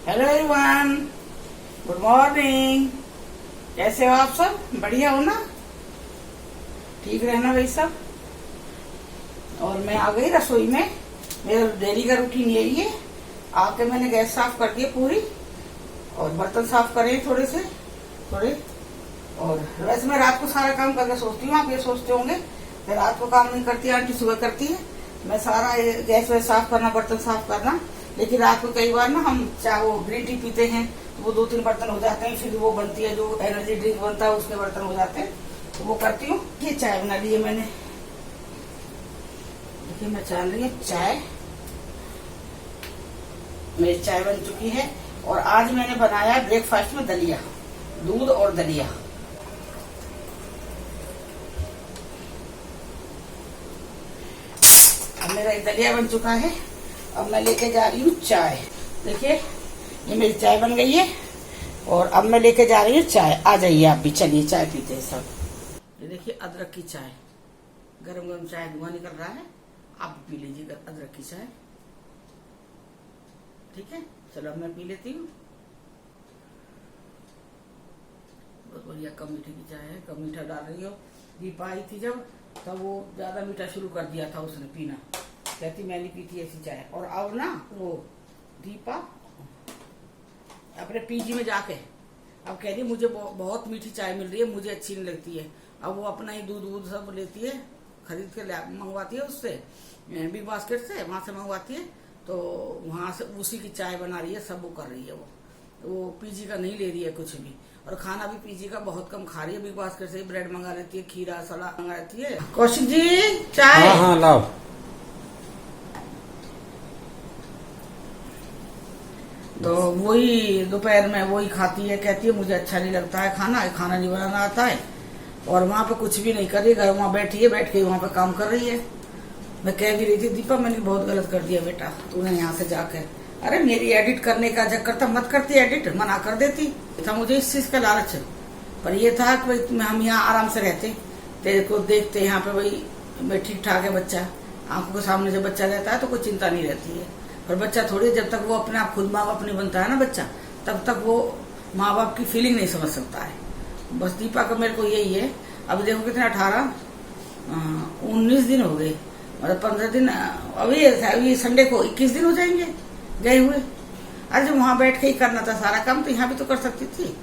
Hello everyone, good morning. कैसे हो आप सब? बढ़िया हो ना? ठीक रहना भाई सब। और मैं आ गई रसोई में। मेरा डेली का रूटीन यही है। आके मैंने गैस साफ कर दी पूरी और बर्तन साफ करे थोड़े। और वैसे मैं रात को सारा काम करके सोचती हूँ। आप ये सोचते होंगे मैं रात को काम नहीं करती, आंटी सुबह करती है। मैं सारा गैस वैस साफ करना, बर्तन साफ करना, लेकिन रात को कई बार ना हम चाहे वो ग्रीन टी पीते हैं तो वो 2-3 बर्तन हो जाते हैं। फिर वो बनती है जो एनर्जी ड्रिंक बनता है, उसके बर्तन हो जाते हैं, तो वो करती हूँ। ये चाय बना ली है मैंने। देखिए मैं चाह रही हूँ चाय। मेरी चाय बन चुकी है। और आज मैंने बनाया ब्रेकफास्ट में दलिया, दूध और दलिया। अब मेरा दलिया बन चुका है। अब मैं लेके जा रही हूँ चाय। देखिए ये मेरी चाय बन गई है और अब मैं लेके जा रही हूँ चाय। आ जाइए आप भी, चलिए चाय पीते हैं सब। ये देखिए अदरक की चाय, गरम गरम चाय, धुआं निकल रहा है। आप पी लीजिए अदरक की चाय, ठीक है? चलो अब मैं पी लेती हूँ। बहुत बढ़िया, कम मीठे की चाय है, कम मीठा डाल रही हो। दीपा आई थी जब, तब वो ज्यादा मीठा शुरू कर दिया था उसने पीना। कहती मैं नहीं पीती ऐसी चाय। और अब ना वो दीपा अपने पीजी में जाके अब कह रही मुझे बहुत मीठी चाय मिल रही है, मुझे अच्छी नहीं लगती है। अब वो अपना ही दूध सब लेती है, खरीद के मंगवाती है उससे, बिग बास्केट से, वहां से मंगवाती है। तो वहां से उसी की चाय बना रही है, सब वो कर रही है। वो पीजी का नहीं ले रही है कुछ भी। और खाना भी पीजी का बहुत कम खा रही है। बिग बास्केट से ब्रेड मंगा लेती है, खीरा सलाद मंगा लेती है। कौशिक जी चाय। हाँ लाओ। तो वही दोपहर में वही खाती है। कहती है मुझे अच्छा नहीं लगता है खाना नहीं बनाना आता है। और वहां पे कुछ भी नहीं कर रही, घर वहां बैठी है, बैठ के वहां पे काम कर रही है। मैं कह भी रही थी दीपा मैंने बहुत गलत कर दिया बेटा, तूने यहाँ से जाकर। अरे मेरी एडिट करने का चक्कर था, मत करती एडिट, मना कर देती था। मुझे इस चीज का लालच है, पर ये था कि भाई हम यहाँ आराम से रहते, तेरे को देखते यहाँ पे भाई ठीक ठाक है बच्चा। आंखों के सामने जब बच्चा रहता है तो कोई चिंता नहीं रहती है। पर बच्चा थोड़ी, जब तक वो अपने आप खुद माँ बाप नहीं बनता है ना बच्चा, तब तक वो माँ बाप की फीलिंग नहीं समझ सकता है। बस दीपा का मेरे को यही है। अब देखो कितने 19 दिन हो गए, मतलब 15 दिन। अभी संडे को 21 दिन हो जाएंगे गए हुए। अरे जब वहां बैठ के ही करना था सारा काम, तो यहाँ भी तो कर सकती थी।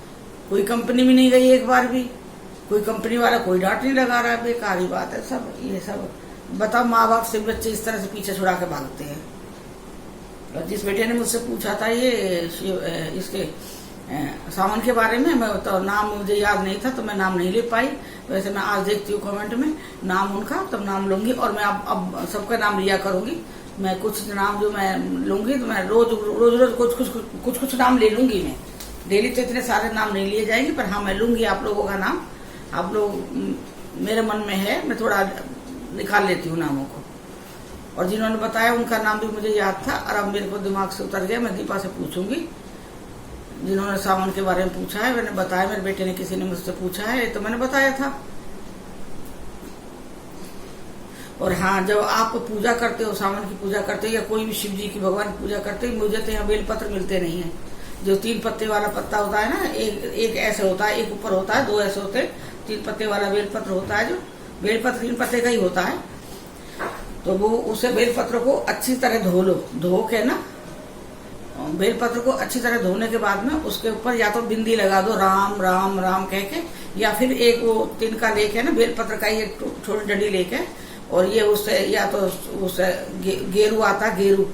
कोई कंपनी में नहीं गई एक बार भी, कोई कंपनी वाला कोई डांट नहीं लगा रहा है। बेकार ही बात है सब ये सब। बताओ माँ बाप से बच्चे इस तरह से पीछे छुड़ा के भागते हैं। और जिस बेटे ने मुझसे पूछा था ये इसके सामान के बारे में, मैं तो नाम मुझे याद नहीं था तो मैं नाम नहीं ले पाई। वैसे मैं आज देखती हूँ कमेंट में नाम उनका, तब नाम लूंगी। और मैं अब सबका नाम लिया करूंगी। मैं कुछ नाम जो मैं लूंगी तो मैं रोज कुछ नाम ले लूंगी। मैं डेली तो इतने सारे नाम नहीं लिए जाएंगे, पर हाँ मैं लूंगी आप लोगों का नाम। आप लोग मेरे मन में है, मैं थोड़ा निकाल लेती हूँ नामों को। और जिन्होंने बताया उनका नाम भी मुझे याद था, और अब मेरे को दिमाग से उतर गया। मैं दीपा से पूछूंगी। जिन्होंने सावन के बारे में पूछा है मैंने बताया, मेरे बेटे ने किसी ने मुझसे पूछा है तो मैंने बताया था। और हाँ, जब आप पूजा करते हो, सावन की पूजा करते हो या कोई भी शिव जी की, भगवान की पूजा करते हो, मुझे तो यहाँ बेलपत्र मिलते नहीं है। जो 3 पत्ते वाला पत्ता होता है ना, एक ऐसे होता है, एक ऊपर होता है, 2 ऐसे होते हैं। 3 पत्ते वाला बेलपत्र होता है। जो बेलपत्र 3 पत्ते का ही होता है। तो वो उसे बेलपत्र को अच्छी तरह धो लो। धो के ना बेलपत्र को अच्छी तरह धोने के बाद में उसके ऊपर या तो बिंदी लगा दो, राम राम राम कह के, या फिर एक वो तिनका लेके ना बेलपत्र का ही एक छोटी डंडी लेके, और ये उससे या तो उससे गेरू आता, गेरू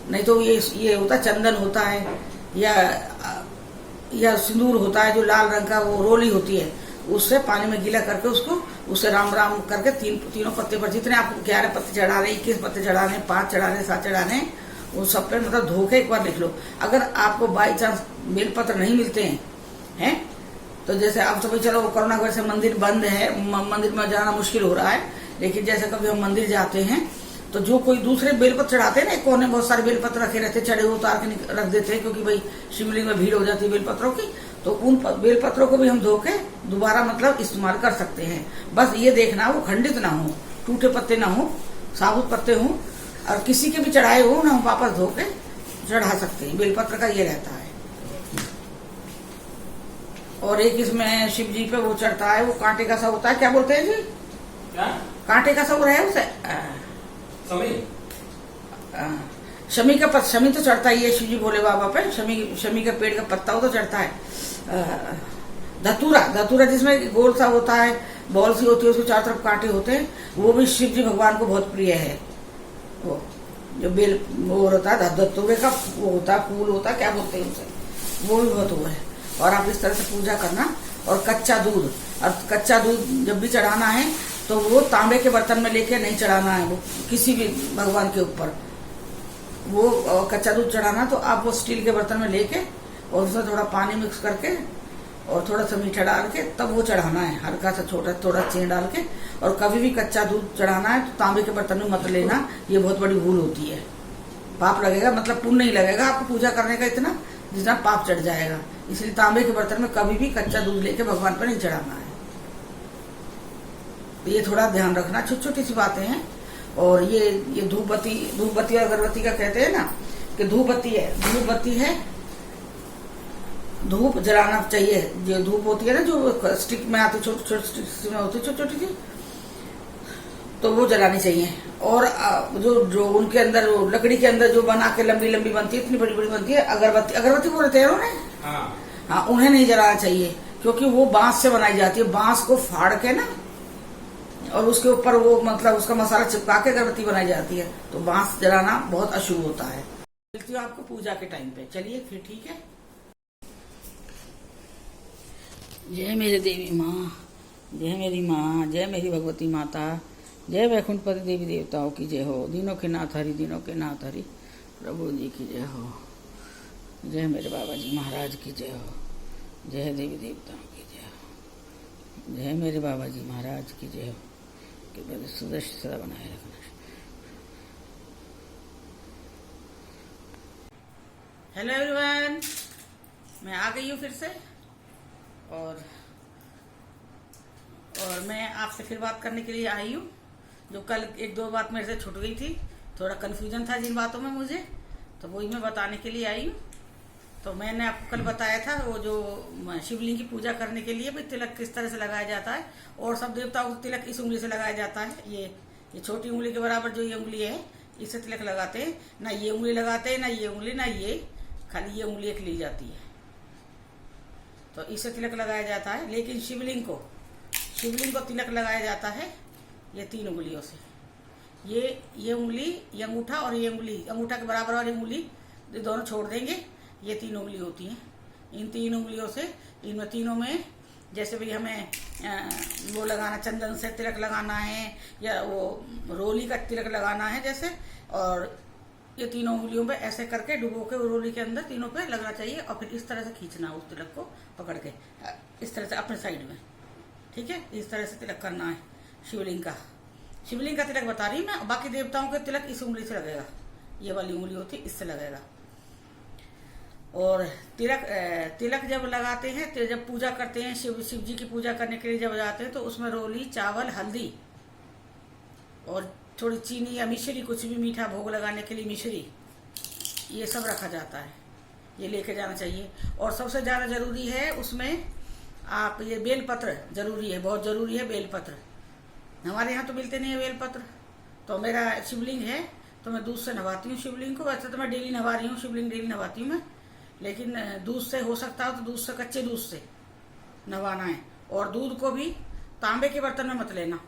नहीं तो ये होता चंदन होता है, या सिंदूर होता है जो लाल रंग का, वो रोली होती है, उससे पानी में गीला करके उसको उससे राम राम करके तीनों पत्ते पर जितने आप 11 पत्ते चढ़ा रहे, 21 पत्ते चढ़ा रहे, 5 चढ़ा रहे, 7 चढ़ा रहे, वो सब पे मतलब धो के एक बार लिख लो। अगर आपको बाई चांस बेलपत्र नहीं मिलते हैं तो जैसे अब तो भाई चलो कोरोना की वजह से मंदिर बंद है, मंदिर में जाना मुश्किल हो रहा है, लेकिन जैसे कभी हम मंदिर जाते हैं तो जो कोई दूसरे बेलपत्र चढ़ाते हैं ना, एक कोने बहुत सारे बेलपत्र रखे रहते, चढ़े उतार के रख देते हैं, क्योंकि भाई शिवलिंग में भीड़ हो जाती है बेलपत्रों की। तो उन बेलपत्रों को भी हम धो के दोबारा मतलब इस्तेमाल कर सकते हैं। बस ये देखना वो खंडित ना हो, टूटे पत्ते ना हो, साबुत पत्ते हो, और किसी के भी चढ़ाए हो ना, वापस धो के चढ़ा सकते हैं। बेलपत्र का ये रहता है। और एक इसमें शिव जी पे वो चढ़ता है, वो कांटे का सा होता है, क्या बोलते हैं जी? क्या? कांटे का सा वो है उसे शमी का पत्ता। शमी तो चढ़ता ही है शिव जी भोले बाबा पे। शमी का पेड़ का पत्ता वो तो चढ़ता है। धतूरा जिसमें गोल सा होता है, बॉल सी होती है, उसके चारों तरफ कांटे होते हैं, वो भी शिव जी भगवान को बहुत प्रिय है। वो जो बेल वो होता है धतूरे का वो होता है, फूल होता है, क्या बोलते हैं उसे, वो भी बहुत वो है। और आप इस तरह से पूजा करना। और कच्चा दूध जब भी चढ़ाना है तो वो तांबे के बर्तन में लेके नहीं चढ़ाना है, वो किसी भी भगवान के ऊपर वो कच्चा दूध चढ़ाना तो आप वो स्टील के बर्तन में लेके और उसमें थोड़ा पानी मिक्स करके और थोड़ा सा मीठा डाल के तब वो चढ़ाना है, हल्का सा छोटा थोड़ा चीनी डाल के। और कभी भी कच्चा दूध चढ़ाना है तो तांबे के बर्तन में मत लेना, ये बहुत बड़ी भूल होती है। पाप लगेगा, मतलब पुण्य नहीं लगेगा आपको पूजा करने का इतना, जितना पाप चढ़ जाएगा। इसलिए तांबे के बर्तन में कभी भी कच्चा दूध लेके भगवान पर नहीं चढ़ाना है। तो ये थोड़ा ध्यान रखना, छोटी छोटी सी बातें हैं। और ये धूप बत्ती और अगरबत्ती का कहते हैं ना कि धूप बत्ती है, धूप जलाना चाहिए। जो धूप होती है ना, जो स्टिक में आती, छोटी छोटी स्टिक में होती है, छोटी छोटी सी, तो वो जलानी चाहिए। और जो उनके अंदर लकड़ी के अंदर जो बना के लंबी लंबी बनती है, इतनी बड़ी बड़ी बनती है, अगरबत्ती बोलते हैं उन्हें। हाँ, उन्हें नहीं जलाना चाहिए, क्योंकि वो बांस से बनाई जाती है। बांस को फाड़ के ना और उसके ऊपर वो मतलब उसका मसाला चिपका के अगरबत्ती बनाई जाती है। तो बांस जलाना बहुत अशुभ होता है। मिलती हूँ आपको पूजा के टाइम पे। चलिए फिर, ठीक है। जय मेरे देवी माँ, जय मेरी माँ, जय मेरी भगवती माता, जय वैकुंठपति देवी देवताओं की जय हो। दीनों के नाथ हरि, दीनों के नाथ हरि, प्रभु जी की जय हो। जय मेरे बाबा जी महाराज की जय हो। जय देवी देवताओं की जय हो। जय मेरे बाबा जी महाराज की जय हो। कि मेरे सुदर्शन सदा बनाए रखना। हेलो एवरीवन, मैं आ गई हूँ फिर से। और मैं आपसे फिर बात करने के लिए आई हूँ। जो कल एक दो बात मेरे से छूट गई थी, थोड़ा कन्फ्यूजन था जिन बातों में मुझे, तो वही मैं बताने के लिए आई हूँ। तो मैंने आपको कल बताया था वो जो शिवलिंग की पूजा करने के लिए भी तिलक किस तरह से लगाया जाता है। और सब देवताओं को तिलक इस उंगली से लगाया जाता है। ये छोटी उंगली के बराबर जो ये उंगली है, इससे तिलक लगाते हैं। ना ये उंगली लगाते हैं, ना ये उंगली, ना ये, खाली ये उंगली एक ली जाती है, तो इससे तिलक लगाया जाता है। लेकिन शिवलिंग को तिलक लगाया जाता है ये 3 उंगलियों से। ये उंगली, ये अंगूठा और ये उंगली, अंगूठा के बराबर वाली उंगली, ये दोनों छोड़ देंगे। ये 3 उंगली होती हैं। इन 3 उंगलियों से, इनमें तीनों में जैसे भी हमें वो लगाना, चंदन से तिलक लगाना है या वो रोली का तिलक लगाना है जैसे, और ये 3 उंगलियों पे ऐसे करके डुबो के रोली के अंदर तीनों पे लगना चाहिए। और फिर इस तरह से खींचना उस तिलक को पकड़ के, इस तरह से अपने साइड में, ठीक है। इस तरह से तिलक करना है शिवलिंग का तिलक बता रही हूँ मैं। बाकी देवताओं का तिलक इस उंगली से लगेगा, ये वाली उंगली होती है, इससे लगेगा। और तिलक जब लगाते हैं, तो जब पूजा करते हैं, शिव जी की पूजा करने के लिए जब जाते हैं, तो उसमें रोली, चावल, हल्दी और थोड़ी चीनी या मिश्री, कुछ भी मीठा भोग लगाने के लिए मिश्री, ये सब रखा जाता है। ये लेके जाना चाहिए। और सबसे ज़्यादा जरूरी है उसमें आप ये बेलपत्र जरूरी है, बहुत जरूरी है बेलपत्र। हमारे यहाँ तो मिलते नहीं है बेलपत्र। तो मेरा शिवलिंग है तो मैं दूध से नहवाती हूँ शिवलिंग को। वैसे तो मैं डेली नहवा रही हूँ, शिवलिंग डेली नहवाती हूँ मैं, लेकिन दूध से हो सकता हो तो दूध से, कच्चे दूध से नहवाना है। और दूध को भी तांबे के बर्तन में मत लेना।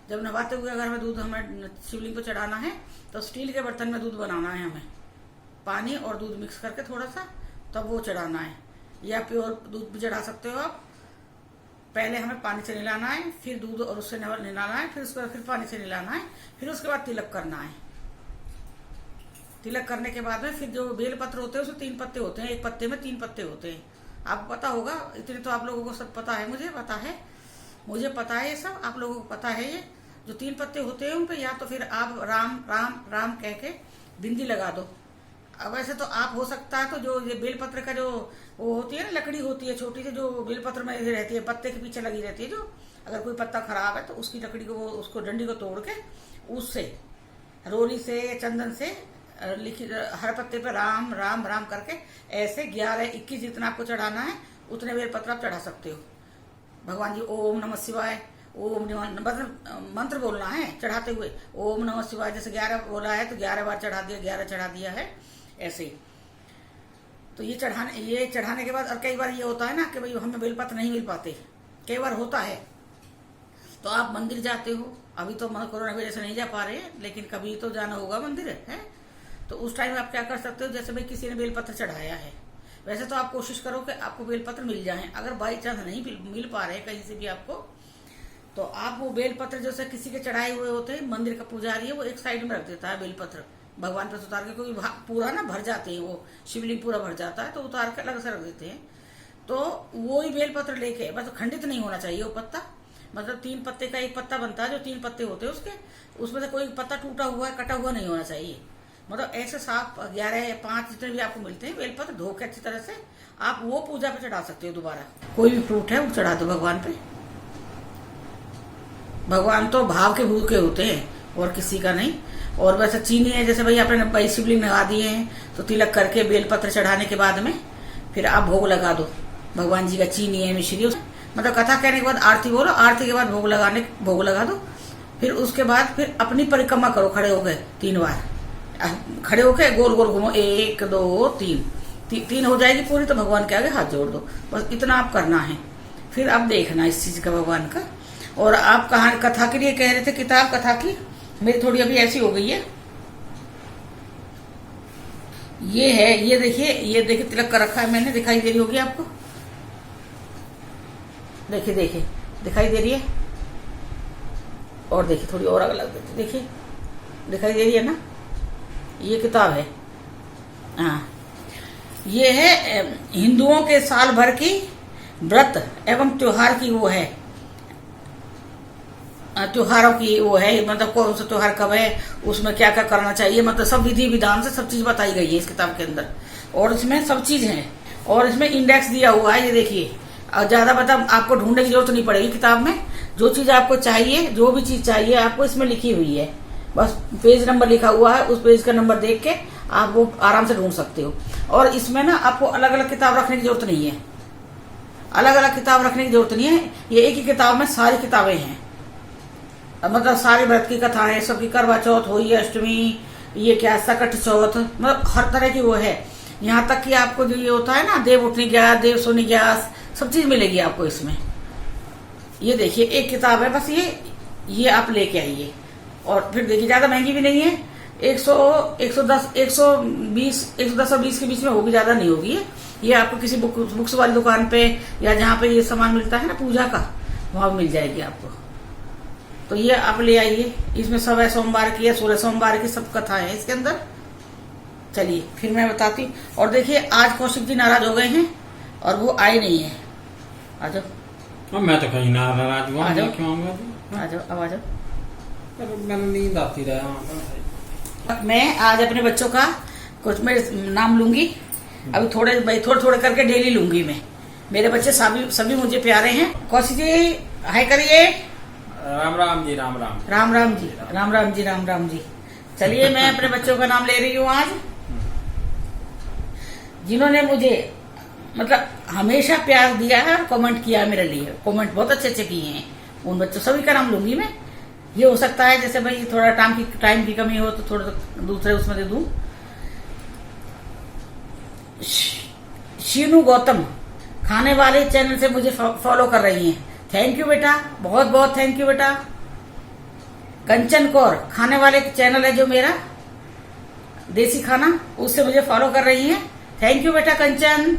जब नहवाते हुए अगर हमें दूध हमें शिवलिंग को चढ़ाना है तो स्टील के बर्तन में दूध बनाना है हमें, पानी और दूध मिक्स करके थोड़ा सा, तब वो चढ़ाना है। या प्योर दूध भी चढ़ा सकते हो आप। पहले हमें पानी से नहलाना है, फिर दूध और उससे नहलाना है, फिर उसके बाद फिर पानी से नहलाना है, फिर उसके बाद तिलक करना है। तिलक करने के बाद में फिर जो बेल पत्र होते हैं उसमें 3 पत्ते होते हैं, एक पत्ते में 3 पत्ते होते हैं। आपको पता होगा, इतने तो आप लोगों को सब पता है, मुझे पता है ये सब आप लोगों को पता है। ये जो 3 पत्ते होते हैं उन पे या तो फिर आप राम राम राम कह के बिंदी लगा दो। अब वैसे तो आप हो सकता है तो जो ये बेलपत्र का जो वो होती है ना, लकड़ी होती है छोटी सी, जो बेलपत्र में रहती है, पत्ते के पीछे लगी रहती है, जो अगर कोई पत्ता खराब है तो उसकी लकड़ी को, वो उसको डंडी को तोड़ के उससे रोली से, चंदन से लिखी, हर पत्ते पे राम राम राम करके ऐसे 11-21 जितना आपको चढ़ाना है उतने बेलपत्र आप चढ़ा सकते हो। भगवान जी ओम नमः शिवाय, ओम मंत्र बोलना है चढ़ाते हुए, ओम नमः शिवाय। जैसे 11 बोला है तो 11 बार चढ़ा दिया, 11 चढ़ा दिया है, ऐसे ही। तो ये चढ़ाने के बाद, और कई बार ये होता है ना कि भाई हमें बेलपत्र नहीं मिल पाते, कई बार होता है, तो आप मंदिर जाते हो। अभी तो कोरोना वजह से नहीं जा पा रहे हैं, लेकिन कभी तो जाना होगा मंदिर, है तो उस टाइम आप क्या कर सकते हो, जैसे भाई किसी ने बेलपत्र चढ़ाया है, वैसे तो आप कोशिश करो कि आपको बेलपत्र मिल जाए। अगर बाई चांस नहीं मिल पा रहे कहीं से भी आपको, तो आप वो बेलपत्र जैसे किसी के चढ़ाए हुए होते हैं, मंदिर का पुजारी है वो एक साइड में रख देता है बेलपत्र, भगवान पे उतार के, क्योंकि पूरा ना भर जाते हैं, वो शिवलिंग पूरा भर जाता है, तो उतार के अलग से रख देते हैं। तो वो ही बेलपत्र लेके, बस खंडित नहीं होना चाहिए वो पत्ता, मतलब 3 पत्ते का एक पत्ता बनता है, जो 3 पत्ते होते हैं उसके, उसमें से कोई पत्ता टूटा हुआ है, कटा हुआ नहीं होना चाहिए। मतलब ऐसे साफ 11 या 5 जितने भी आपको मिलते हैं बेलपत्र, धो के अच्छी तरह से आप वो पूजा पे चढ़ा सकते हो। दोबारा कोई भी फ्रूट है वो चढ़ा दो भगवान पे। भगवान तो भाव के भूखे होते हैं और किसी का नहीं। और वैसे चीनी है, जैसे भाई आपने भाई शिवलिंग लगा दिए हैं, तो तिलक करके बेलपत्र चढ़ाने के बाद में फिर आप भोग लगा दो भगवान जी का। चीनी है, मिश्री, मतलब कथा कहने के बाद आरती बोलो, आरती के बाद भोग लगा दो। फिर उसके बाद फिर अपनी परिक्रमा करो, खड़े हो गए 3 बार, खड़े होके गोल गोल घूमो, 1 2 3 हो जाएगी पूरी, तो भगवान के आगे हाथ जोड़ दो, बस इतना आप करना है। फिर आप देखना इस चीज का भगवान का। और आप कथा के लिए कह रहे थे, किताब कथा की मेरी थोड़ी अभी ऐसी हो गई है, ये है, ये देखिए तिलक कर रखा है मैंने, दिखाई दे रही होगी आपको, देखिए दिखाई दे रही है। और देखिए थोड़ी और अलग देखिए, दिखाई दे रही है ना, ये किताब है। हाँ, ये है हिंदुओं के साल भर की व्रत एवं त्योहार की, वो है त्योहारों की, वो है मतलब कौन सा त्योहार कब है, उसमें क्या क्या करना चाहिए, मतलब सब विधि विधान से सब चीज बताई गई है इस किताब के अंदर। और इसमें सब चीज है, और इसमें इंडेक्स दिया हुआ है, ये देखिए। ज्यादा मतलब आपको ढूंढने की जरूरत नहीं पड़ेगी किताब में, जो चीज आपको चाहिए, जो भी चीज चाहिए आपको इसमें लिखी हुई है, बस पेज नंबर लिखा हुआ है, उस पेज का नंबर देख के आप वो आराम से ढूंढ सकते हो। और इसमें ना आपको अलग अलग किताब रखने की जरूरत नहीं है, अलग अलग किताब रखने की जरूरत नहीं है, ये एक ही किताब में सारी किताबें हैं, मतलब सारी व्रत की कथा है, सबकी करवा चौथ हुई, अष्टमी, ये क्या सकट चौथ, मतलब हर तरह की वो है। यहाँ तक कि आपको जो ये होता है ना, देव उठनी ग्यास, देव सोनी ग्यास, सब चीज मिलेगी आपको इसमें। ये देखिए एक किताब है बस, ये आप लेके आइए। और फिर देखिए ज्यादा महंगी भी नहीं है, 110 और 20 के बीच में होगी, ज्यादा नहीं होगी। ये आपको किसी बुक्स वाली दुकान पे या जहाँ पे ये सामान मिलता है ना पूजा का, वहां मिल जाएगी आपको। तो ये आप ले आइए, इसमें सब है, सोमवार की है, 16 सोमवार की सब कथा है इसके अंदर। चलिए फिर मैं बताती हूँ। और देखिए आज कौशिक जी नाराज हो गए हैं और वो आए नहीं है। आ जाओ। मैं तो कहीं नाराज हुआ, क्यों आऊंगा? आ जाओ, अब आ जाओ। मैंने नींद आती रहा। मैं आज अपने बच्चों का कुछ मैं नाम लूंगी, अभी थोड़े करके डेली लूंगी मैं। मेरे बच्चे सभी मुझे प्यारे हैं। कौशिक जी हाय करिए। राम राम जी, राम राम, राम राम जी, राम राम जी, राम राम जी। चलिए मैं अपने बच्चों का नाम ले रही हूँ आज, जिन्होंने मुझे मतलब हमेशा प्यार दिया है और कमेंट किया है मेरे लिए, कमेंट बहुत अच्छे अच्छे किए हैं। उन बच्चों सभी का नाम लूंगी मैं। ये हो सकता है जैसे भाई थोड़ा टाइम की कमी हो तो थोड़ा दूसरे उसमें दे दूं। शीनू गौतम खाने वाले चैनल से मुझे फॉलो कर रही हैं, थैंक यू बेटा, बहुत बहुत थैंक यू बेटा। कंचन कौर खाने वाले चैनल है जो मेरा देसी खाना, उससे मुझे फॉलो कर रही हैं, थैंक यू बेटा कंचन,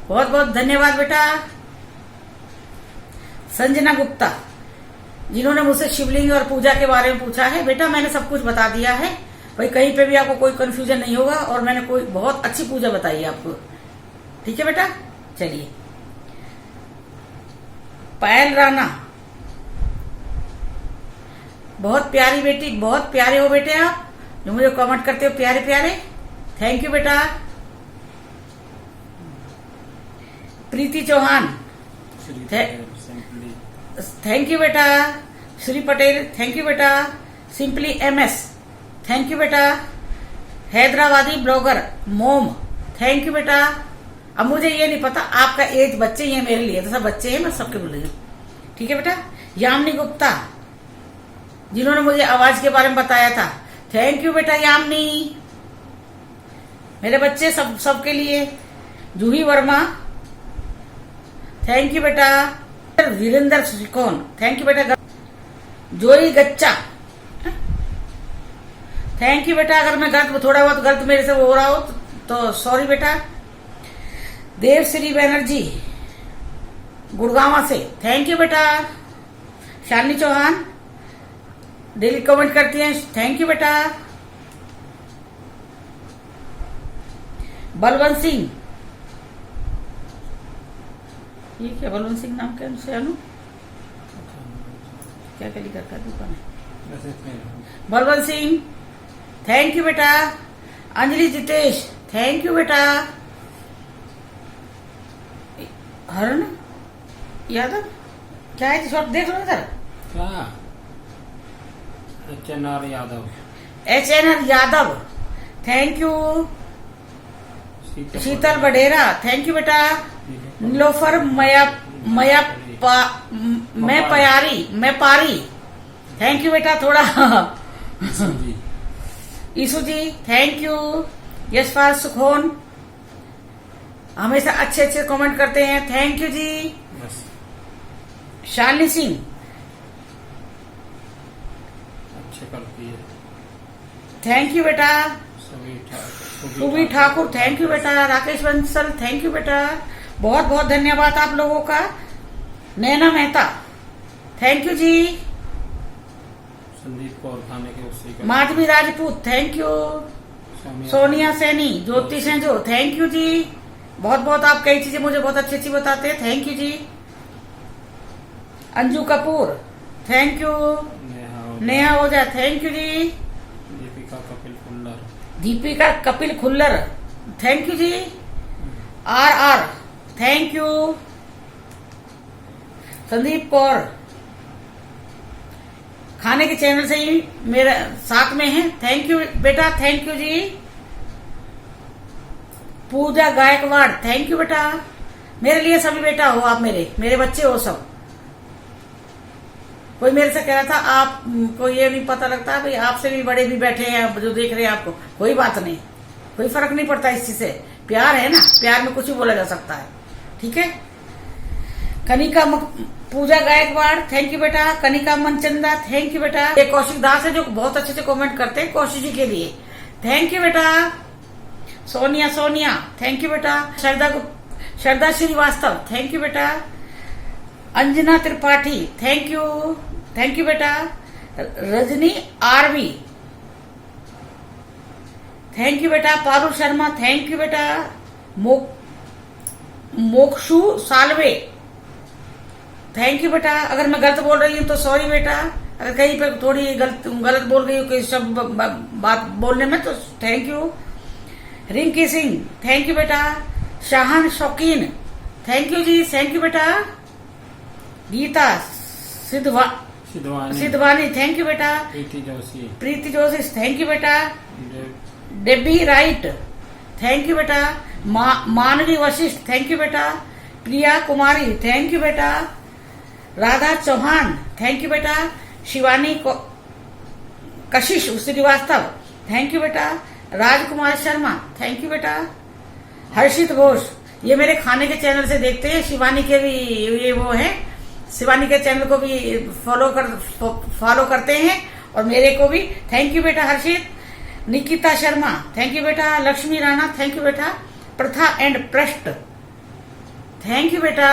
बहुत बहुत धन्यवाद बेटा। संजना गुप्ता जिन्होंने मुझसे शिवलिंग और पूजा के बारे में पूछा है, बेटा मैंने सब कुछ बता दिया है भाई, कहीं पे भी आपको कोई कंफ्यूजन नहीं होगा, और मैंने कोई बहुत अच्छी पूजा बताई है आपको, ठीक है बेटा। चलिए पायल राणा, बहुत प्यारी बेटी, बहुत प्यारे हो बेटे आप, जो मुझे कमेंट करते हो प्यारे प्यारे, थैंक यू बेटा। प्रीति चौहान थैंक यू बेटा। श्री पटेल थैंक यू बेटा। सिंपली MS थैंक यू बेटा। हैदराबादी ब्लॉगर मोम, थैंक यू बेटा। अब मुझे ये नहीं पता आपका एज, बच्चे ही है मेरे लिए तो सब बच्चे हैं, मैं सबके बोल रही हूँ, ठीक है बेटा। यामिनी गुप्ता, जिन्होंने मुझे आवाज के बारे में बताया था, थैंक यू बेटा यामिनी, मेरे बच्चे सबके लिए। जूही वर्मा, थैंक यू बेटा। वीरेंद्र सिकोन, थैंक यू बेटा। जोई गच्चा, थैंक यू बेटा। अगर मैं गलत, थोड़ा बहुत गलत मेरे से हो रहा हो तो सॉरी बेटा। देवश्री बैनर्जी गुड़गांव से, थैंक यू बेटा। शालिनी चौहान डेली कमेंट करती हैं, थैंक यू बेटा। बलवंत सिंह, ये क्या बलवंत सिंह नाम क्या से अनु, क्या क्या लिखा है दुकान है। बलवंत सिंह, थैंक यू बेटा। अंजलि जितेश, थैंक यू बेटा। हरण यादव, क्या है शॉर्ट देख लो इधर। क्या? HNR Yadav, HNR Yadav, thank you. Sheetal Badera, thank you बेटा। नीलोफर मैं पारी, थैंक यू बेटा। थोड़ा ईसु जी, थैंक यू। यशपाल सुखोन हमेशा अच्छे अच्छे कमेंट करते हैं, थैंक यू जी। शालिनी सिंह, अच्छे करती है, थैंक यू बेटा। सुबी ठाकुर, थैंक यू बेटा। राकेश बंसल, थैंक यू बेटा। बहुत बहुत धन्यवाद आप लोगों का। Naina Mehta, thank you ji. संदीप कौर खाने के उससे का। Madhavi Rajput, thank you. Sonia Saini, Jyoti Senjo, thank you ji. बहुत बहुत आप कई चीजें मुझे बहुत अच्छी अच्छी बताते हैं, थैंक यू जी। Anju Kapoor, thank you. Neha Ojha, thank you जी। दीपिका कपिल खुल्लर, थैंक यू जी। RR, thank you. Sandeep Kaur खाने के चैनल से ही मेरे साथ में है, थैंक यू बेटा, थैंक यू जी। पूजा गायकवाड़, थैंक यू बेटा। मेरे लिए सभी बेटा हो आप, मेरे बच्चे हो सब। कोई मेरे से कह रहा था आपको ये नहीं पता लगता भाई आपसे भी बड़े भी बैठे हैं जो देख रहे हैं आपको, कोई बात नहीं, कोई फर्क नहीं पड़ता इस चीज से। प्यार है ना, प्यार में कुछ भी बोला जा सकता है, ठीक है। कनिका पूजा गायकवाड़, थैंक यू बेटा। कनिका मनचंदा, थैंक यू बेटा। ये कौशिक दास है जो बहुत अच्छे से कमेंट करते हैं कौशिक जी के लिए, थैंक यू बेटा। सोनिया, थैंक यू बेटा। श्रद्धा श्रीवास्तव, थैंक यू बेटा। अंजना त्रिपाठी, थैंक यू बेटा। रजनी आरवी, थैंक यू बेटा। पारुल शर्मा, थैंक यू बेटा। मोक्षु सालवे, थैंक यू बेटा। अगर मैं गलत बोल रही हूँ तो सॉरी बेटा, अगर कहीं पे थोड़ी गलत बोल रही हूँ कोई शब्द बात बोलने में तो thank you. Rinki Singh, thank you बेटा। शाहन शौकीन, थैंक यू जी, थैंक यू बेटा। गीता सिद्धवानी, थैंक यू बेटा। प्रीति जोशी, थैंक यू बेटा। डेबी राइट, थैंक यू बेटा। मानवी वशिष्ठ, थैंक यू बेटा। प्रिया कुमारी, थैंक यू बेटा। राधा चौहान, थैंक यू बेटा। शिवानी कशिश श्रीवास्तव, थैंक यू बेटा। राजकुमार शर्मा, थैंक यू बेटा। हर्षित घोष, ये मेरे खाने के चैनल से देखते हैं, शिवानी के भी ये वो है, शिवानी के चैनल को भी फॉलो करते हैं और मेरे को भी, थैंक यू बेटा हर्षित। निकिता शर्मा, थैंक यू बेटा। लक्ष्मी राणा, थैंक यू बेटा। प्रथा एंड पृष्ठ, थैंक यू बेटा।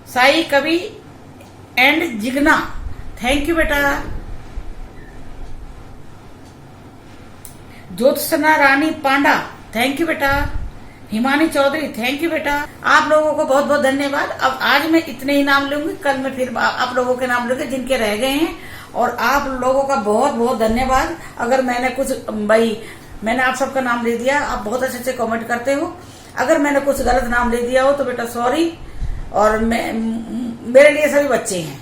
साई कवि एंड जिग्ना, थैंक यू बेटा। ज्योत्सना रानी पांडा, थैंक यू बेटा। हिमानी चौधरी, थैंक यू बेटा। आप लोगों को बहुत बहुत धन्यवाद। अब आज मैं इतने ही नाम लूंगी, कल मैं फिर आप लोगों के नाम लूंगी जिनके रह गए हैं। और आप लोगों का बहुत बहुत धन्यवाद। अगर मैंने कुछ मैंने आप सबका नाम ले दिया, आप बहुत अच्छे अच्छे कमेंट करते हो। अगर मैंने कुछ गलत नाम ले दिया हो तो बेटा सॉरी। और मेरे लिए सभी बच्चे हैं,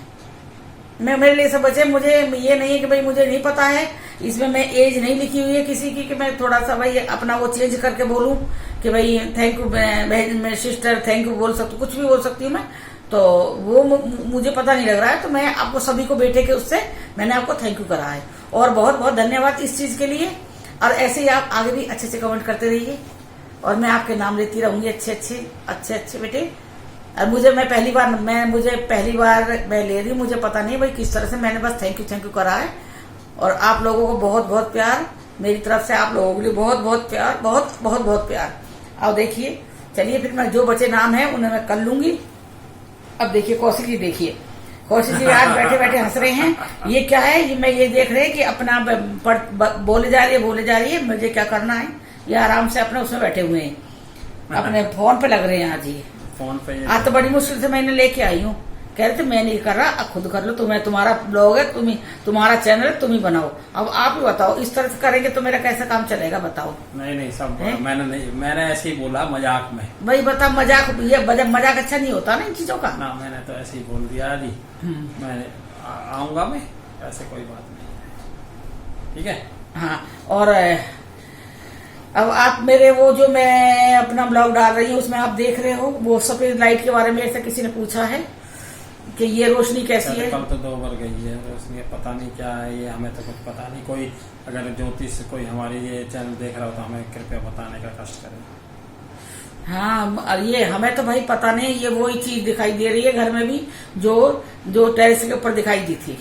मेरे लिए सब बच्चे। मुझे ये नहीं है कि भाई मुझे नहीं पता है इसमें मैं एज नहीं लिखी हुई है किसी की कि मैं थोड़ा सा भाई अपना वो चेंज करके बोलूं कि भाई थैंक यू बहन सिस्टर, थैंक यू बोल सकती, कुछ भी बोल सकती हूँ मैं। तो वो मुझे पता नहीं लग रहा है, तो मैं आपको सभी को बेटे के उससे मैंने आपको थैंक यू करा है और बहुत बहुत धन्यवाद इस चीज के लिए। और ऐसे ही आप आगे भी अच्छे अच्छे कमेंट करते रहिए और मैं आपके नाम लेती रहूंगी अच्छे अच्छे बेटे। और मुझे पहली बार मैं ले रही हूँ, मुझे पता नहीं भाई किस तरह से, मैंने बस थैंक यू करा है। और आप लोगों को बहुत बहुत प्यार मेरी तरफ से, आप लोगों के लिए बहुत बहुत प्यार, बहुत बहुत बहुत प्यार। अब देखिए, चलिए फिर मैं जो बचे नाम है उन्हें मैं कर लूंगी। अब देखिए कौशिक जी, देखिए कौशिक जी आज बैठे बैठे हंस रहे हैं। ये क्या है, मैं ये देख रहे हैं कि अपना बोले जा रही है, मुझे क्या करना है। ये आराम से अपने उसमें बैठे हुए हैं, अपने फोन पे लग रहे हैं। आज ये फोन पे आज तो बड़ी मुश्किल से मैंने लेके आई हूँ। कह रहे थे मैं नहीं कर रहा, अब खुद कर लो, तुम्हारा ब्लॉग है, तुम्हारा चैनल है, तुम ही बनाओ। अब आप ही बताओ, इस तरह से करेंगे तो मेरा कैसा काम चलेगा, बताओ। नहीं सब मैंने ऐसे ही बोला मजाक में। भाई बता, मजाक अच्छा नहीं होता ना इन चीजों का। ना मैंने तो ऐसे ही बोल दिया जी, मैं आऊंगा, मैं ऐसे कोई बात नहीं, ठीक है। हाँ, और अब आप मेरे वो जो मैं अपना ब्लॉग डाल रही हूँ उसमें आप देख रहे हो, वो सफेद लाइट के बारे में मेरे से किसी ने पूछा है कि ये रोशनी कैसी है। कल तो 2 बार गई है रोशनी, पता नहीं क्या है ये, हमें तो कुछ पता नहीं। कोई अगर ज्योतिष कोई हमारी ये चैनल देख रहा हो तो हमें कृपया बताने का कष्ट करें। हाँ, ये हमें तो भाई पता नहीं, ये वही चीज दिखाई दे रही है घर में भी जो टेरेस के ऊपर दिखाई दी थी,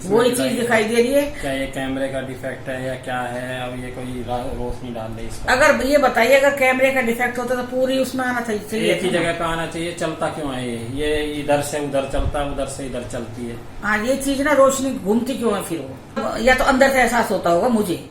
वही चीज दिखाई दे रही है। क्या ये कैमरे का डिफेक्ट है या क्या है? अब ये कोई रोशनी डाल दे इसका। अगर ये बताइए, अगर कैमरे का डिफेक्ट होता तो पूरी उसमें आना चाहिए, एक ही जगह पे आना चाहिए। चलता क्यों है ये इधर से उधर चलता है, उधर से इधर चलती है। हाँ, ये चीज ना रोशनी घूमती क्यों है फिर वो, या तो अंदर से एहसास होता होगा, मुझे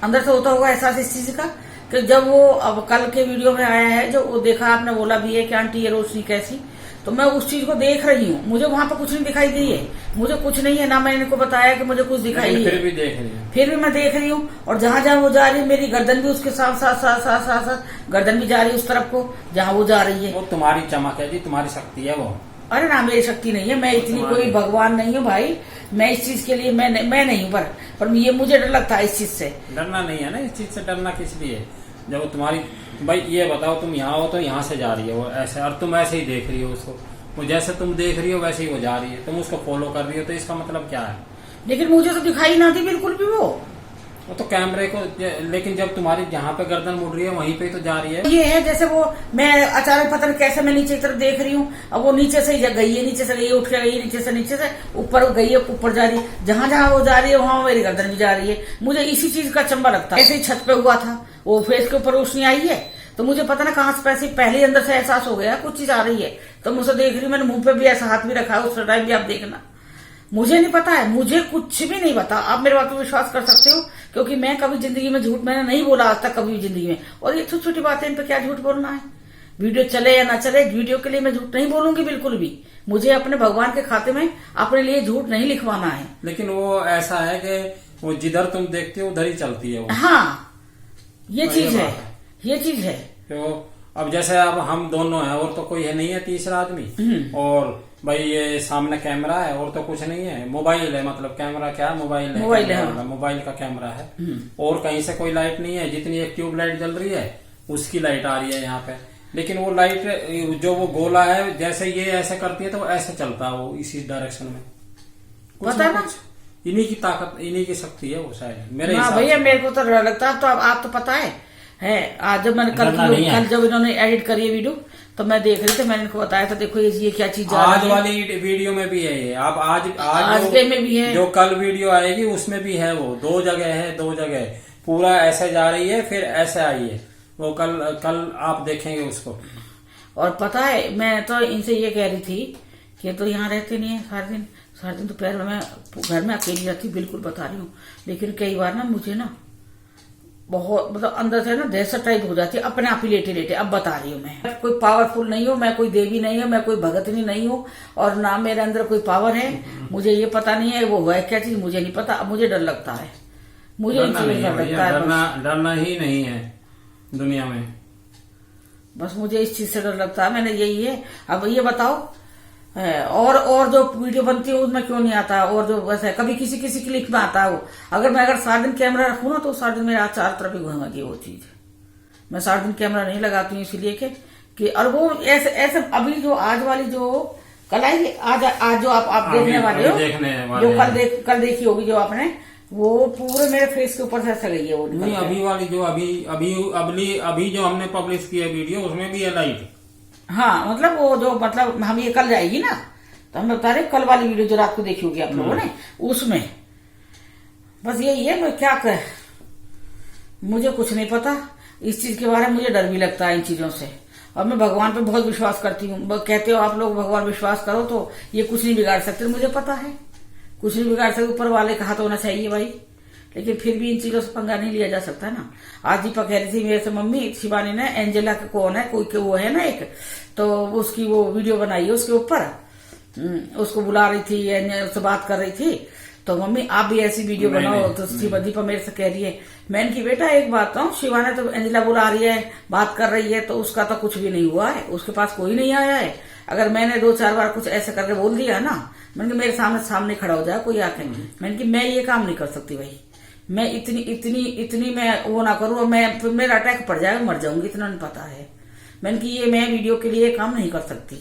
अंदर से होता होगा एहसास इस चीज का कि जब वो अब कल के वीडियो में आया है, जो वो देखा आपने, बोला भी है कि आंटी ये रोशनी कैसी, तो मैं उस चीज को देख रही हूँ। मुझे वहां पर कुछ नहीं दिखाई दी है, मुझे कुछ नहीं है ना, मैंने इनको बताया कि मुझे कुछ दिखाई है, फिर भी देख रही हूँ, फिर भी मैं देख रही हूँ। और जहां जहां वो जा रही है, मेरी गर्दन भी उसके साथ साथ साथ साथ साथ साथ गर्दन भी जा रही है उस तरफ को जहां वो जा रही है। वो तुम्हारी चमक है जी, तुम्हारी शक्ति है वो। अरे ना, मेरी शक्ति नहीं है, मैं इतनी कोई भगवान नहीं हूँ भाई। मैं इस चीज के लिए मैं नहीं हूँ, पर ये मुझे डर लगता है इस चीज से। डरना नहीं है ना, इस चीज से डरना किस लिए? जब तुम्हारी, भाई ये बताओ, तुम यहाँ हो तो यहाँ से जा रही है वो ऐसे, और तुम ऐसे ही देख रही हो उसको, वो जैसे तुम देख रही हो वैसे ही वो जा रही है, तुम उसको फॉलो कर रही हो, तो इसका मतलब क्या है? लेकिन मुझे तो दिखाई ना दी बिल्कुल भी वो तो कैमरे को, लेकिन जब तुम्हारी जहाँ पे गर्दन मुड़ रही है वहीं पे तो जा रही है। ये है जैसे वो, मैं अचानक पता नहीं कैसे मैं नीचे की तरफ देख रही हूँ, अब वो नीचे से ही गई है, नीचे से गई, उठ के गई, नीचे से ऊपर गई है, ऊपर जा रही है। जहां जहां वो जा रही है वहां मेरी गर्दन भी जा रही है। मुझे इसी चीज का चंबा लगता है। ऐसे ही छत पे हुआ था, वो फेस के ऊपर रोशनी आई है, तो मुझे पता ना कहाँ से पहले अंदर से एहसास हो गया कुछ चीज आ रही है, तो मुझे देख रही हूँ। मैंने मुंह पे भी ऐसा हाथ भी रखा है, उस टाइम भी आप देखना। मुझे नहीं पता है, मुझे कुछ भी नहीं पता। आप मेरे बात पर विश्वास कर सकते हो, क्योंकि मैं कभी जिंदगी में झूठ मैंने नहीं बोला आज तक, कभी भी जिंदगी में। और ये छोटी छोटी बातें, इन पे क्या झूठ बोलना है? वीडियो चले या ना चले, वीडियो के लिए मैं झूठ नहीं बोलूंगी बिल्कुल भी। मुझे अपने भगवान के खाते में अपने लिए झूठ नहीं लिखवाना है। लेकिन वो ऐसा है कि वो जिधर तुम देखते हो उधर ही चलती है वो। हाँ, ये चीज है, ये चीज है। तो अब जैसे अब हम दोनों हैं और तो कोई है नहीं है तीसरा आदमी, और भाई ये सामने कैमरा है और तो कुछ नहीं है, मोबाइल है, मतलब कैमरा क्या है, मोबाइल है, मोबाइल का कैमरा है, और कहीं से कोई लाइट नहीं है। जितनी एक ट्यूब लाइट जल रही है उसकी लाइट आ रही है यहाँ पे, लेकिन वो लाइट जो वो गोला है, जैसे ये ऐसे करती है तो वो ऐसे चलता है वो इसी डायरेक्शन में। पता ना, इन्हीं की ताकत, इन्हीं की शक्ति है वो शायद मेरे हिसाब से। भैया मेरे को तो लगता है, तो अब आप तो पता है आज जब मैंने कल जब इन्होंने एडिट करी है वीडियो, तो मैं देख रही थी, मैंने इनको बताया था देखो ये क्या चीज आज वाली वीडियो में भी है ये। आप आज में भी है, जो कल वीडियो आएगी उसमें भी है। वो 2 जगह है, 2 जगह पूरा ऐसे जा रही है, फिर ऐसे आई है वो। कल आप देखेंगे उसको। और पता है, मैं तो इनसे ये कह रही थी कि तो यहाँ रहते नहीं है सारे दिन दोपहर में मैं घर में अकेली रहती हूँ, बिल्कुल बता रही हूँ। लेकिन कई बार ना मुझे ना बहुत, मतलब अंदर से ना दहशत टाइप हो जाती है, अपने आप ही लेटे। अब बता रही हूँ, मैं कोई पावरफुल नहीं हूँ, मैं कोई देवी नहीं हूँ, मैं कोई भगतनी नहीं हूँ, और ना मेरे अंदर कोई पावर है। मुझे ये पता नहीं है वो है क्या चीज, मुझे नहीं पता। अब मुझे डर लगता है, मुझे डरना ही नहीं है दुनिया में, बस मुझे इस चीज से डर लगता है। मैंने यही है। अब ये बताओ, और जो वीडियो बनती है उसमें क्यों नहीं आता, और जो वैसे कभी किसी किसी क्लिप में आता है वो। अगर सारा दिन कैमरा रखूँ ना तो सारा दिन मेरे चार तरफ ही घूमेगी वो चीज। मैं सारा दिन कैमरा नहीं लगाती हूँ इसीलिए कि और वो ऐसे ऐसे अभी जो आज वाली जो कल आई आज जो आप देखने वाले हो, जो कल देखी होगी जो आपने, वो पूरे मेरे फेस के ऊपर से ऐसा गई है वो। नहीं, अभी वाली जो अभी जो हमने पब्लिश किया वीडियो उसमें भी है लाइट। हाँ मतलब वो जो मतलब हम ये कल जाएगी ना तो हम बता रहे कल वाली वीडियो जो रात को देखी होगी आप लोगों ने, उसमें बस यही है। मैं क्या कह, मुझे कुछ नहीं पता इस चीज के बारे में, मुझे डर भी लगता है इन चीजों से। और मैं भगवान पे बहुत विश्वास करती हूँ। कहते हो आप लोग भगवान विश्वास करो तो ये कुछ नहीं बिगाड़ सकते, मुझे पता है कुछ नहीं बिगाड़ सकते, ऊपर वाले का हाथ होना चाहिए भाई। लेकिन फिर भी इन चीजों से पंगा नहीं लिया जा सकता ना। आज दीपा कह रही थी मेरे से, मम्मी शिवानी ने एंजेला का कौन है कोई के वो है ना एक, तो उसकी वो वीडियो बनाई है उसके ऊपर, उसको बुला रही थी, उससे बात कर रही थी, तो मम्मी आप भी ऐसी वीडियो बनाओ। तो दीपा मेरे से कह रही है, मैंने की बेटा एक बात कहूं, शिवानी तो एंजेला बुला रही है बात कर रही है तो उसका तो कुछ भी नहीं हुआ है, उसके पास कोई नहीं आया है। अगर मैंने 2-4 बार कुछ ऐसे करके बोल दिया ना, मैंने मेरे सामने खड़ा हो जाए कोई आके, मैंने कि मैं ये काम नहीं कर सकती भाई, मैं इतनी मैं वो ना करूं, मैं फिर मेरा अटैक पड़ जाएगा, मर जाऊंगी, इतना नहीं पता है। मैंने कि ये मैं वीडियो के लिए काम नहीं कर सकती,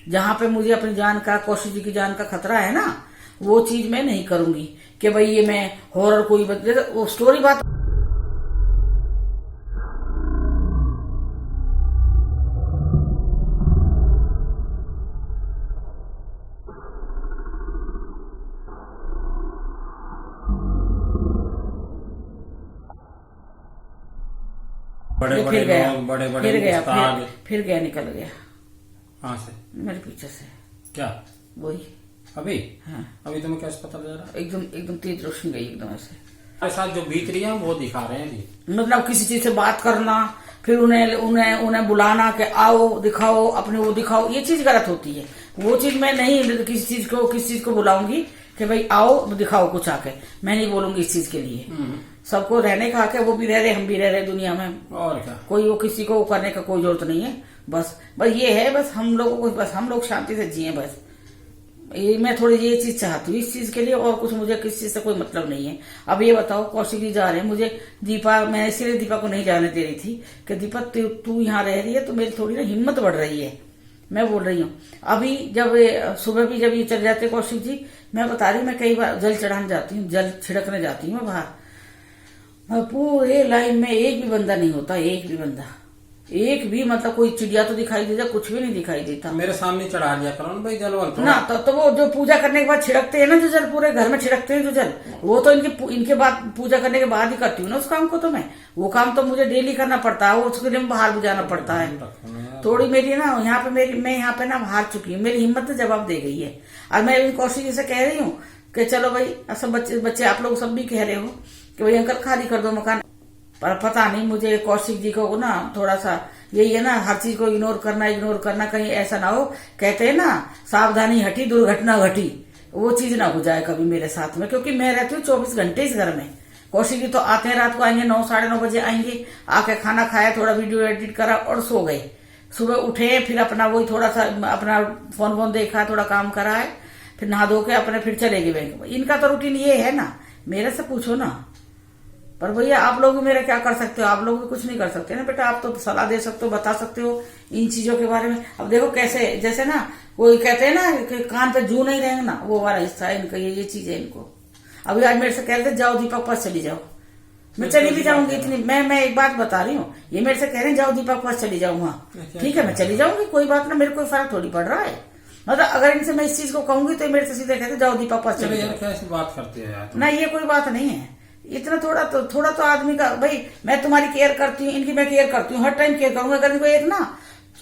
जहां पे मुझे अपनी जान का, कौशिक जी की जान का खतरा है ना, वो चीज मैं नहीं करूंगी कि भाई ये मैं हॉरर कोई वो स्टोरी बात। बड़े फिर गया निकल गया। कहाँ से? मेरे पीछे से। क्या वही अभी? हाँ अभी तुम्हें कैसे पता चल रहा? एकदम तेज रोशनी गई एकदम ऐसे। हमारे साथ जो बीत रही है वो दिखा रहे हैं जी। मतलब किसी चीज से बात करना, फिर उन्हें बुलाना कि आओ दिखाओ अपने वो दिखाओ, ये चीज गलत होती है। वो चीज मैं नहीं किसी चीज को बुलाऊंगी कि भाई आओ दिखाओ कुछ आके, मैं नहीं बोलूंगी इस चीज के लिए। सबको रहने का हक है, वो भी रह रहे हम भी रह रहे दुनिया में, और क्या। कोई वो किसी को करने का कोई जरूरत नहीं है। बस ये है, बस हम लोगों को, बस हम लोग शांति से जिए बस। ये मैं थोड़ी ये चीज चाहती हूँ इस चीज के लिए, और कुछ मुझे किसी चीज से कोई मतलब नहीं है। अब ये बताओ कौशिक जी जा रहे हैं, मुझे दीपा, मैं इसीलिए दीपा को नहीं जाने दे रही थी कि दीपा तू यहाँ रह रही है तो मेरी थोड़ी ना हिम्मत बढ़ रही है। मैं बोल रही हूँ अभी जब सुबह भी जब ये चले जाते कौशिक जी, मैं बता रही हूँ मैं कई बार जल चढ़ाने जाती हूँ, जल छिड़कने जाती हूँ बाहर, पूरे लाइन में एक भी बंदा नहीं होता, एक भी बंदा, एक भी मतलब कोई चिड़िया तो दिखाई देता, कुछ भी नहीं दिखाई देता। मेरे सामने चढ़ा दिया करो ना भाई जल वल तो। ना तो वो जो पूजा करने के बाद छिड़कते हैं ना जो जल, पूरे घर में छिड़कते हैं जो जल, वो तो इनके बाद पूजा करने के बाद ही करती हूँ ना उस काम को। तो मैं वो काम तो मुझे डेली करना पड़ता है, उसके लिए बाहर भी जाना पड़ता है। थोड़ी मेरी ना यहाँ पे मैं यहाँ पे ना हार चुकी हूँ, मेरी हिम्मत जवाब दे गई है। और मैं कौशिक जी से कह रही हूँ कि चलो भाई, सब बच्चे आप लोग सब भी कह रहे हो कि भाई अंकल खाली कर दो मकान, पर पता नहीं मुझे कौशिक जी को ना थोड़ा सा यही है ना, हर चीज को इग्नोर करना, कहीं ऐसा ना हो, कहते हैं ना सावधानी हटी दुर्घटना घटी, वो चीज ना हो जाए कभी मेरे साथ में। क्योंकि मैं रहती हूँ 24 घंटे इस घर में। कौशिक जी तो आते हैं रात को, आएंगे 9 साढ़े 9 बजे आएंगे, आके खाना खाया, थोड़ा वीडियो एडिट करा और सो गए। सुबह उठे फिर अपना वही थोड़ा सा अपना फोन देखा, थोड़ा काम करा है, फिर नहा धो के अपने फिर चले गए बैंक। इनका तो रूटीन ये है ना, मेरे से पूछो ना। पर भैया आप लोग भी मेरा क्या कर सकते हो, आप लोग भी कुछ नहीं कर सकते ना बेटा। आप तो सलाह दे सकते हो, बता सकते हो इन चीजों के बारे में। अब देखो कैसे, जैसे ना कोई कहते हैं ना कि कान पे जू नहीं रहेंगे ना, वो वाला हिस्सा है इनका, ये चीज है इनको। अभी आज मेरे से कह रहे थे जाओ दीपक पास चली जाओ, मैं चली भी जाऊंगी इतनी, मैं एक बात बता रही हूँ, ये मेरे से कह रहे हैं जाओ दीपक पास चली जाऊँ वहाँ, ठीक है मैं चली जाऊंगी, कोई बात ना, मेरे कोई फर्क थोड़ी पड़ रहा है। मतलब अगर इनसे मैं इस चीज को कहूंगी तो मेरे से सीधे कहते जाओ दीपक पास चले जाओ। कैसी बात करती है यार, ना ये कोई बात नहीं है। इतना थोड़ा तो आदमी का, भाई मैं तुम्हारी केयर करती हूँ, इनकी मैं केयर करती हूँ, हर टाइम केयर करूंगा। अगर इनको एक ना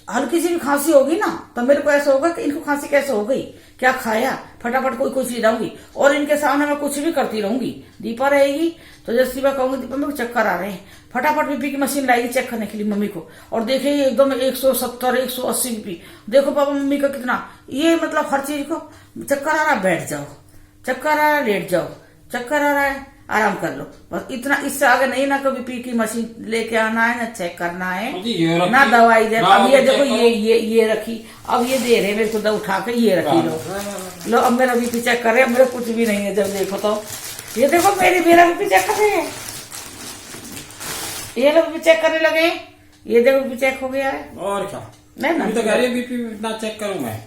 हल्की सी भी खांसी होगी ना तो मेरे को ऐसा होगा कि इनको खांसी कैसे हो गई, क्या खाया, फटाफट कोई चीज लाऊंगी और इनके सामने मैं कुछ भी करती रहूंगी। दीपा रहेगी तो जैसे मैं कहूंगी दीपा मेरे को चक्कर आ रहे हैं, फटाफट बीपी की मशीन लाएगी चेक करने के लिए मम्मी को, और देखेगी एकदम 170 180 बीपी, देखो पापा मम्मी का कितना, ये मतलब हर चीज को चक्कर आ रहा है बैठ जाओ, चक्कर आ रहा है लेट जाओ, चक्कर आ रहा है आराम कर लो बस इतना। इससे आगे नहीं ना कभी पी की मशीन लेके आना है, ना चेक करना है, ना दवाई दे। अब ये देखो ये रखी, अब ये दे रहे मेरे को उठा के, ये रखी लो अब मेरा बीपी चेक कर रहे हैं। मेरा कुछ भी नहीं है जब देखो तो। ये देखो मेरा बीपी चेक कर रहे हैं, ये लोग भी चेक करने लगे। ये देखो बीपी चेक हो गया है। और क्या, नहीं ना तो कह रही बीपी इतना चेक करूं मैं।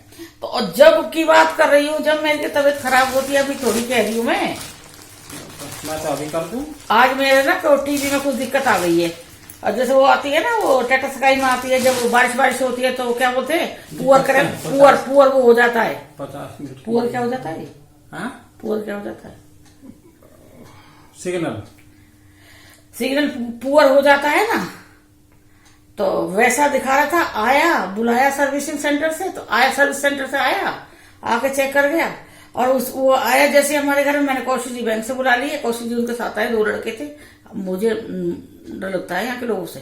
तो जब की बात कर रही हूँ, जब मेरी तबीयत खराब होती है, अभी थोड़ी कह रही हूँ मैं तो अभी कर दूं। आज मेरे ना तो टीवी में कुछ दिक्कत आ गई है। और जैसे वो आती है ना, वो टाटा स्काई में आती है, जब बारिश होती है तो क्या बोलते हैं, पुअर वो हो जाता है। 50 मिनट पुअर क्या हो जाता है? हाँ, पुअर क्या हो जाता है? सिग्नल पुअर हो जाता है ना, तो वैसा दिखा रहा था। आया, बुलाया सर्विसिंग सेंटर से, तो आया सर्विस सेंटर से आया, आके चेक कर गया। और वो आया जैसे हमारे घर में, मैंने कौशिक जी बैंक से बुला लिए। कौशिक जी उनके साथ आए, 2 लड़के थे। मुझे डर लगता है यहाँ के लोगों से,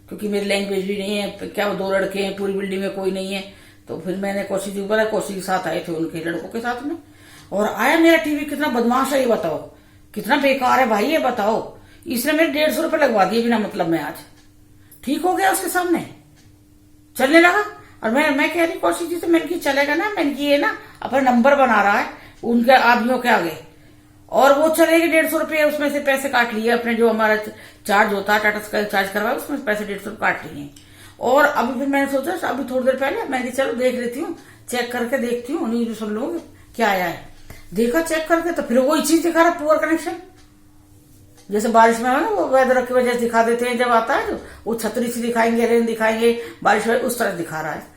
क्योंकि मेरी लैंग्वेज भी नहीं है। क्या वो 2 लड़के हैं, पूरी बिल्डिंग में कोई नहीं है। तो फिर मैंने कौशिक जी को बोला, कौशिक के साथ आए थे उनके लड़कों के साथ में। और आया, मेरा टीवी कितना बदमाश है ये बताओ, कितना बेकार है भाई ये बताओ। इसने मेरे 150 रुपए लगवा दिए बिना मतलब में। आज ठीक हो गया उसके सामने, चलने लगा। और मैं कह रही कौशिक जी से, मैंने की चलेगा ना, मैंने की ये ना अपना नंबर बना रहा है उनके आदमियों के आगे, और वो चलेगी 150 रुपये। उसमें से पैसे काट लिए अपने, जो हमारा चार्ज होता है टाटा स्काई चार्ज करवाया, उसमें पैसे 150 रुपये काट लिए। और अभी फिर मैंने सोचा, अभी थोड़ी देर पहले मैंने चलो देख लेती हूँ, चेक करके देखती हूँ न्यूज सुन लोगे क्या आया है। देखा चेक करके, तो फिर वही चीज दिखा रहा, पुअर कनेक्शन। जैसे बारिश में है ना, वो वेदर की वजह से दिखा देते हैं, जब आता है तो वो छतरी से दिखाएंगे, रेन दिखाएंगे, बारिश उस तरह दिखा रहा है।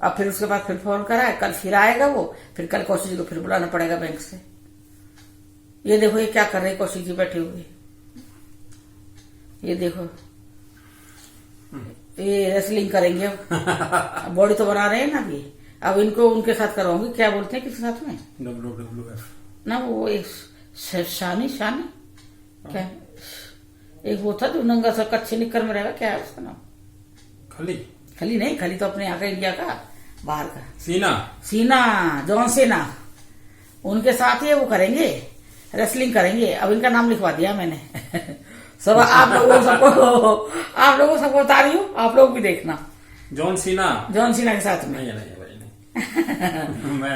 अब फिर उसके बाद फिर फोन करा है, कल फिर आएगा वो, फिर कल कौशिक जी को फिर बुलाना पड़ेगा बैंक से। ये देखो ये क्या कर रहे हैं कौशिक जी बैठे हुए, ये देखो ये रेसलिंग करेंगे अब। बॉडी तो बना रहे हैं ना अभी, अब इनको उनके साथ कराऊंगी। क्या बोलते हैं किसके साथ में? WWF ना वो एक शानी क्या, एक वो था जो नंगा सा कच्चे निक्कर में रहेगा, क्या है उसका नाम? खली नहीं, खली तो अपने यहाँ का इंडिया का, बाहर का सीना, जॉन सीना। उनके साथ ही वो करेंगे, रेसलिंग करेंगे। अब इनका नाम लिखवा दिया मैंने सब आप लोगों सबको बता रही हूँ, आप लोग भी देखना। जॉन सीना के साथ में नहीं।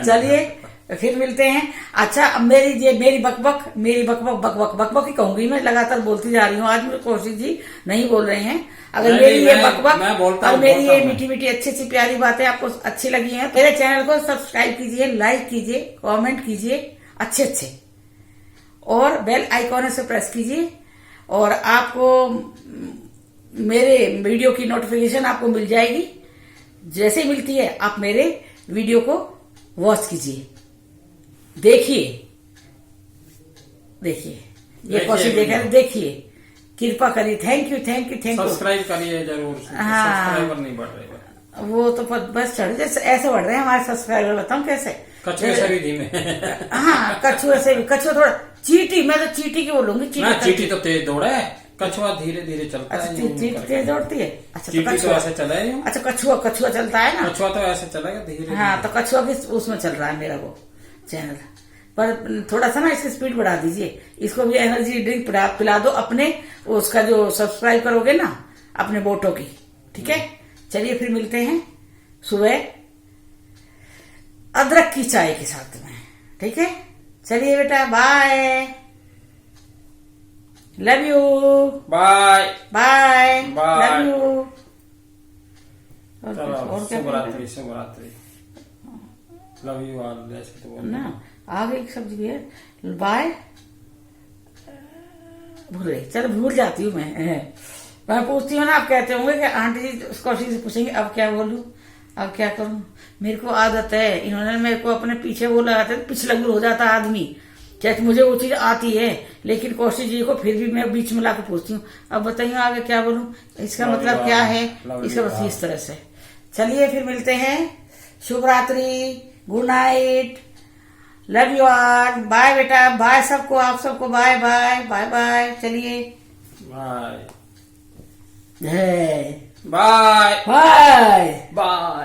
चलिए फिर मिलते हैं। अच्छा, अब मेरी बकबक ही कहूंगी मैं, लगातार बोलती जा रही हूँ। आज मेरे कौशिक जी नहीं बोल रहे हैं। अगर मेरी ये बकबक और मेरी ये मीठी मीठी अच्छी अच्छी प्यारी बातें आपको अच्छी लगी हैं, मेरे चैनल को सब्सक्राइब कीजिए, लाइक कीजिए, कमेंट कीजिए अच्छे, और बेल आइकॉन से प्रेस कीजिए, और आपको मेरे वीडियो की नोटिफिकेशन आपको मिल जाएगी। जैसे मिलती है आप मेरे वीडियो को वॉच कीजिए, देखिए ये कौशिक देख रहे, देखिए, कृपा करिए। थैंक यू सब्सक्राइब करिए जरूर। सब्सक्राइबर नहीं बढ़ रहे, वो तो बस चढ़ जैसे ऐसे बढ़ रहे हैं हमारे सब्सक्राइबर। बताऊं कैसे? कछुए से भी धीमे। हाँ, कछुए से भी, कछुआ थोड़ा चीटी, मैं तो चीटी की बोलूंगी। चीटी तो तेज दौड़ा है, कछुआ धीरे धीरे चलता है। चीटी तेज दौड़ती है। अच्छा, चीटी तो ऐसे चला है। अच्छा, कछुआ चलता है ना, कछुआ तो ऐसे चलेगा धीरे। हाँ, तो कछुआ की उसमें चल रहा है मेरा वो चैनल। पर थोड़ा सा ना इसकी स्पीड बढ़ा दीजिए, इसको भी एनर्जी ड्रिंक पिला दो अपने, उसका जो सब्सक्राइब करोगे ना अपने बोटो की, ठीक है? चलिए फिर मिलते हैं सुबह अदरक की चाय के साथ में, ठीक है? चलिए बेटा, bye, love you, bye love you. शुभरात्रि लव यू ऑल, जैसे तो बोल ना आगे एक शब्द भी है, बाय, भूल जाती हूँ मैं पूछती हूँ ना, आप कहते होंगे कि आंटी जी कौशिक से पूछेंगे अब क्या बोलूं, अब क्या करूं। मेरे को आदत है, इन्होंने मेरे को अपने पीछे वो लगाते, पिछलग्गू हो जाता आदमी। चाहे मुझे वो चीज आती है, लेकिन कौशिक जी को फिर भी मैं बीच में लाकर पूछती हूँ अब बताइए आगे क्या बोलूं, इसका मतलब क्या है, इसका बस इस तरह से। चलिए फिर मिलते हैं, शुभ रात्रि, good night, love you all, bye बेटा, बाय सबको, आप सबको बाय बाय बाय बाय। चलिए bye bye bye bye bye.